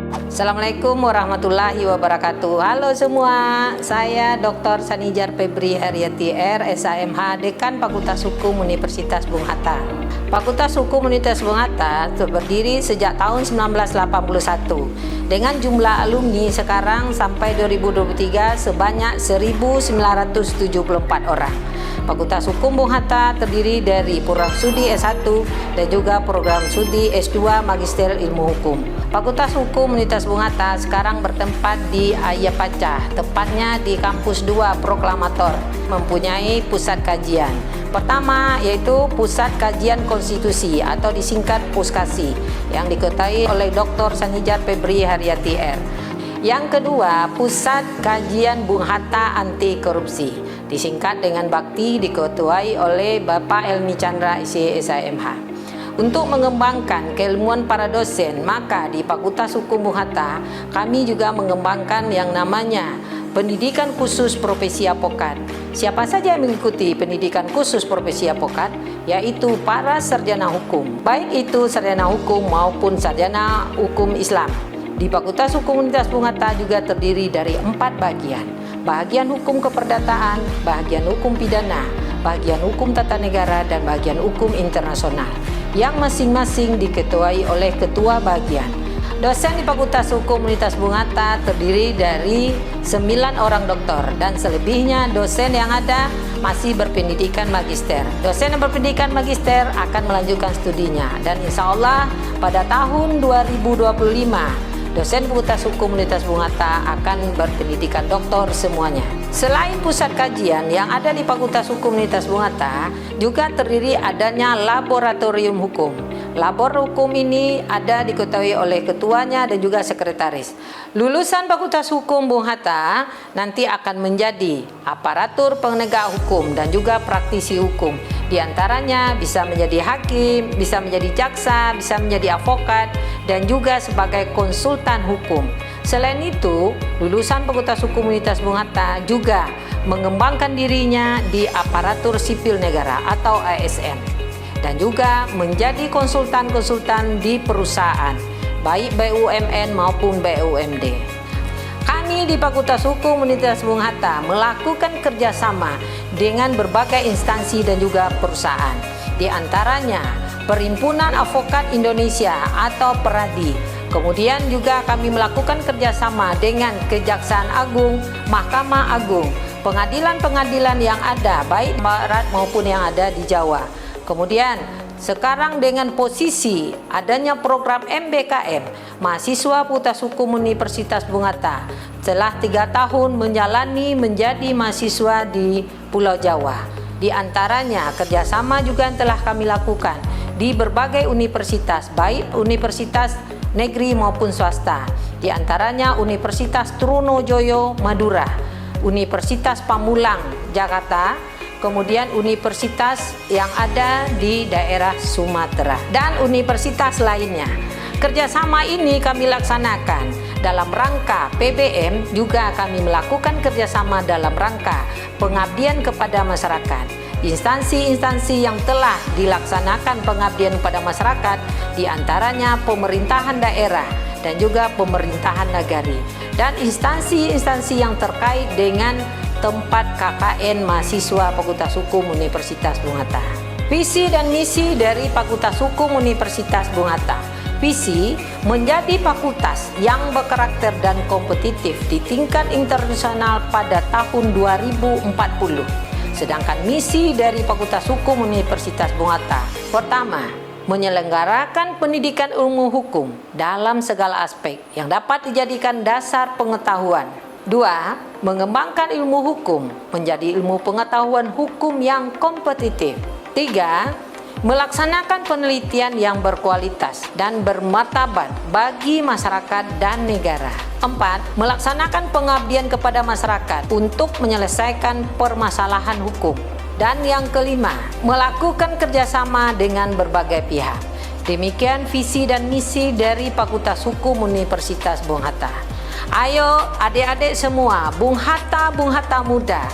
Assalamualaikum warahmatullahi wabarakatuh. Halo semua, saya Dr. Sanijar Febri Haryati R, SHMH, Dekan Fakultas Hukum Universitas Bung Hatta. Fakultas Hukum Universitas Bung Hatta berdiri sejak tahun 1981 dengan jumlah alumni sekarang sampai 2023 sebanyak 1.974 orang. Fakultas Hukum Bung Hatta terdiri dari program studi S1 dan juga program studi S2 Magister Ilmu Hukum. Fakultas Hukum Universitas Bung Hatta sekarang bertempat di Ayapaca, tepatnya di Kampus 2 Proklamator, mempunyai pusat kajian. Pertama yaitu Pusat Kajian Konstitusi atau disingkat Puskasi yang diketuai oleh Dr. Sanijar Febri Haryati R. Yang kedua, Pusat Kajian Bung Hatta Anti Korupsi, disingkat dengan Bakti, diketuai oleh Bapak Elmi Chandra SHMH. Untuk mengembangkan keilmuan para dosen, maka di Fakultas Hukum Bung Hatta kami juga mengembangkan yang namanya Pendidikan Khusus Profesi Advokat. Siapa saja yang mengikuti pendidikan khusus profesi advokat, yaitu para sarjana hukum, baik itu sarjana hukum maupun sarjana hukum Islam. Di Fakultas Hukum Universitas Bung Hatta juga terdiri dari 4 bagian. Bagian hukum keperdataan, bagian hukum pidana, bagian hukum tata negara, dan bagian hukum internasional, yang masing-masing diketuai oleh ketua bagian. Dosen di Fakultas Hukum Universitas Bung Hatta terdiri dari 9 orang doktor, dan selebihnya dosen yang ada masih berpendidikan magister. Dosen yang berpendidikan magister akan melanjutkan studinya, dan insya Allah pada tahun 2025 dosen Fakultas Hukum Universitas Bung Hatta akan berpendidikan doktor semuanya. Selain pusat kajian yang ada di Fakultas Hukum Universitas Bung Hatta, juga terdiri adanya laboratorium hukum. Labor hukum ini ada diketahui oleh ketuanya dan juga sekretaris. Lulusan Fakultas Hukum Bung Hatta nanti akan menjadi aparatur penegak hukum dan juga praktisi hukum. Di antaranya bisa menjadi hakim, bisa menjadi jaksa, bisa menjadi advokat, dan juga sebagai konsultan hukum. Selain itu, lulusan Fakultas Hukum Universitas Bung Hatta juga mengembangkan dirinya di aparatur sipil negara atau ASN, dan juga menjadi konsultan-konsultan di perusahaan, baik BUMN maupun BUMD. Kami di Fakultas Hukum Universitas Bung Hatta melakukan kerjasama dengan berbagai instansi dan juga perusahaan. Di antaranya Perhimpunan Advokat Indonesia atau PERADI. Kemudian juga kami melakukan kerjasama dengan Kejaksaan Agung, Mahkamah Agung, pengadilan-pengadilan yang ada baik barat maupun yang ada di Jawa. Kemudian sekarang dengan posisi adanya program MBKM, mahasiswa Fakultas Hukum Universitas Bung Hatta telah 3 tahun menjalani menjadi mahasiswa di Pulau Jawa. Di antaranya kerjasama juga yang telah kami lakukan di berbagai universitas, baik universitas negeri maupun swasta. Di antaranya Universitas Trunojoyo Madura, Universitas Pamulang Jakarta, kemudian universitas yang ada di daerah Sumatera, dan universitas lainnya. Kerjasama ini kami laksanakan dalam rangka PBM, juga kami melakukan kerjasama dalam rangka pengabdian kepada masyarakat. Instansi-instansi yang telah dilaksanakan pengabdian kepada masyarakat diantaranya pemerintahan daerah dan juga pemerintahan negeri, dan instansi-instansi yang terkait dengan tempat KKN mahasiswa Fakultas Hukum Universitas Bung Hatta. Visi dan misi dari Fakultas Hukum Universitas Bung Hatta. Visi menjadi fakultas yang berkarakter dan kompetitif di tingkat internasional pada tahun 2040. Sedangkan misi dari Fakultas Hukum Universitas Bung Hatta, pertama, menyelenggarakan pendidikan ilmu hukum dalam segala aspek yang dapat dijadikan dasar pengetahuan. 2. Mengembangkan ilmu hukum menjadi ilmu pengetahuan hukum yang kompetitif. 3. Melaksanakan penelitian yang berkualitas dan bermartabat bagi masyarakat dan negara. 4. Melaksanakan pengabdian kepada masyarakat untuk menyelesaikan permasalahan hukum. Dan yang kelima, melakukan kerjasama dengan berbagai pihak. Demikian visi dan misi dari Fakultas Hukum Universitas Bung Hatta. Ayo adik-adik semua, Bung Hatta muda,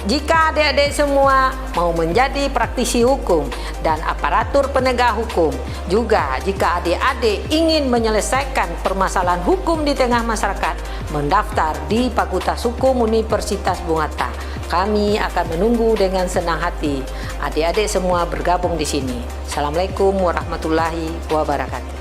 Jika adik-adik semua mau menjadi praktisi hukum dan aparatur penegak hukum, juga jika adik-adik ingin menyelesaikan permasalahan hukum di tengah masyarakat, mendaftar di Fakultas Hukum Universitas Bung Hatta. Kami akan menunggu dengan senang hati adik-adik semua bergabung di sini. Assalamualaikum warahmatullahi wabarakatuh.